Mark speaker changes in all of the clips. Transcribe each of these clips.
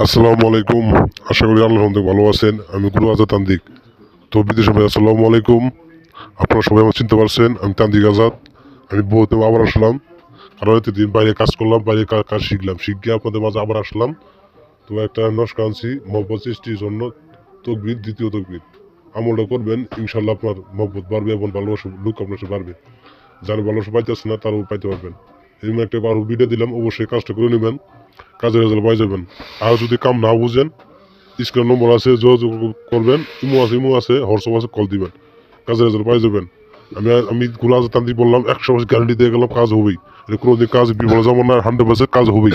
Speaker 1: আসসালামু আলাইকুম। আশা করি আল্লাহর রহমতে ভালো আছেন। আমি গুরু আজাদ তান্ত্রিক। তো বিদেশে ভাই আসসালামু আলাইকুম। আপনারা সবাই আমার চিনতে পারছেন, আমি তান্ত্রিক আজাদ। আমি বহুত আবার আসলাম। আরও এতদিন বাইরে কাজ করলাম, বাইরে কাজ শিখলাম, শিখে আপনাদের মাঝে আবার আসলাম। তো একটা নস্কা আনছি মহব্বত সৃষ্টির জন্য। তকবির, দ্বিতীয় তকবির আমলটা করবেন, ইনশাল্লাহ আপনার মহব্বত বাড়বে এবং ভালোবাসা লোক আপনার সাথে বাড়বে। যারা ভালোবাসা পাইতেছে না তারাও পাইতে পারবেন। এরকম একটা আরও ভিডিও দিলাম, অবশ্যই কাজটা করে নেবেন, কাজের রেজাল্ট পাই যাবেন। আর যদি কাম না বুঝেন, স্ক্রিন নম্বর আছে, যোগাযোগ করবেন। ইমো আছে, হোয়াটসঅ্যাপ আছে, কল দিবেন, কাজের রেজাল্ট পাই যাবেন। আমি গুলাজ তান্ত্রিক বললাম, 100% গ্যারান্টি দিয়ে গেলাম, কাজ হবেই। এটা কোনোদিন কাজ বিফলে যাবো না, 100% কাজ হবেই।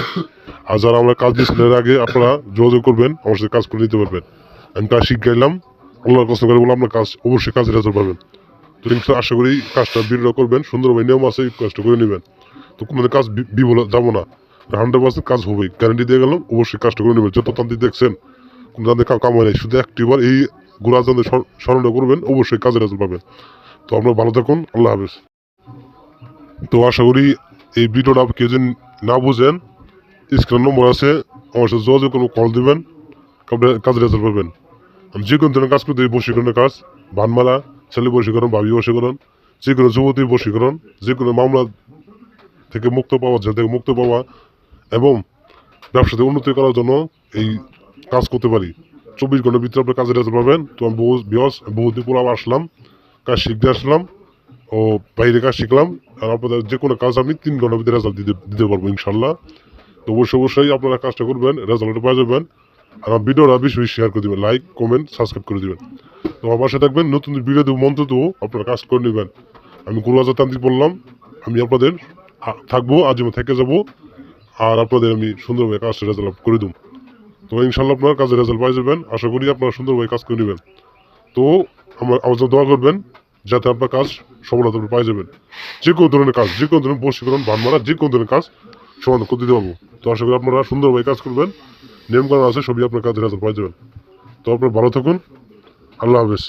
Speaker 1: আর যারা আমরা কাজ দিয়েছেন এর আগে, আপনারা যোগাযোগ করবেন, আমার সাথে কাজ করে নিতে পারবেন। আমি কাজ শিখ গেলাম, আল্লাহর কষ্ট করে বললাম, আপনার কাজ অবশ্যই কাজের রেজাল্ট পাবেন। তো আশা করি কাজটা বিরোধ করবেন, সুন্দরভাবে নিয়ম আছে, এই কাজটা করে নেবেন। তো কোনো কাজ বিফলে যাবো না, 100% কাজ হবেই, গ্যারান্টি দিয়ে গেলাম, অবশ্যই কাজটা করে নেবেন। যত তান্ত্রিক দেখছেন কোনো তাদের কাম হয় নাই, শুধু একটিবার এই গুলাজানদের স্মরণ করবেন, অবশ্যই কাজের রেজাল্ট পাবেন। তো আপনারা ভালো থাকুন, আল্লাহ হাফেজ। তো আশা করি এই ভিডিওটা কেউ যদি না বুঝেন, স্ক্রিন নম্বর আছে, আমার সাথে যোগাযোগ করুন, কল দিবেন, কাজের রেজাল্ট পাবেন। আমি যে কোনো ধরনের কাজ করতে, বশীকরণের কাজ, ভানমালা, ছেলে বশীকরণ, ভাবি বশীকরণ, যে কোনো যুবতীর বশীকরণ, যে কোনো মামলা থেকে মুক্ত পাওয়া, জেল থেকে মুক্ত পাওয়া এবং ব্যবসাতে উন্নতি করার জন্য এই কাজ করতে পারি। 24 ঘন্টার ভিতরে আপনার কাজের রেজাল্ট পাবেন। তো আমি বহুদিন পর আবার আসলাম, কাজ শিখতে আসলাম, ও বাইরে কাজ শিখলাম। আর আপনাদের যে কোনো কাজ আমি 3 ঘন্টার ভিতরে রেজাল্ট দিতে পারবো ইনশাল্লাহ। তো অবশ্যই আপনারা কাজটা করবেন, রেজাল্টটা পাওয়া যাবেন। আর আমার ভিডিওটা বেশি শেয়ার করে দেবেন, লাইক কমেন্ট সাবস্ক্রাইব করে দেবেন। তো আমার পাশে থাকবেন, নতুন ভিডিও দেবো, মন্ত্র দেবো, আপনারা কাজ করে নেবেন। আমি গুরুআজাদ তান্ত্রিক বললাম, আমি আপনাদের থাকবো, আজীবন থেকে যাবো। আর আপনাদের আমি সুন্দরভাবে কাজটা রেজাল্ট করে দেবো। তো ইনশাল্লাহ আপনার কাজের রেজাল্ট পাই যাবেন। আশা করি আপনারা সুন্দরভাবে কাজ করে নেবেন। তো আমার জন্য দোয়া করবেন, যাতে আপনার কাজ সফলতা পাই যাবেন। যে কোনো ধরনের কাজ, যে কোনো ধরনের বশীকরণ, ভানমারা, যে কোনো ধরনের কাজ সমাধান করে দিতে পারবো। তো আশা করি আপনারা সুন্দরভাবে কাজ করবেন, নিয়মকানুন আছে, সবই আপনার কাজের রেজাল্ট পাই যাবেন। তো আপনারা ভালো থাকুন, আল্লাহ হাফেজ।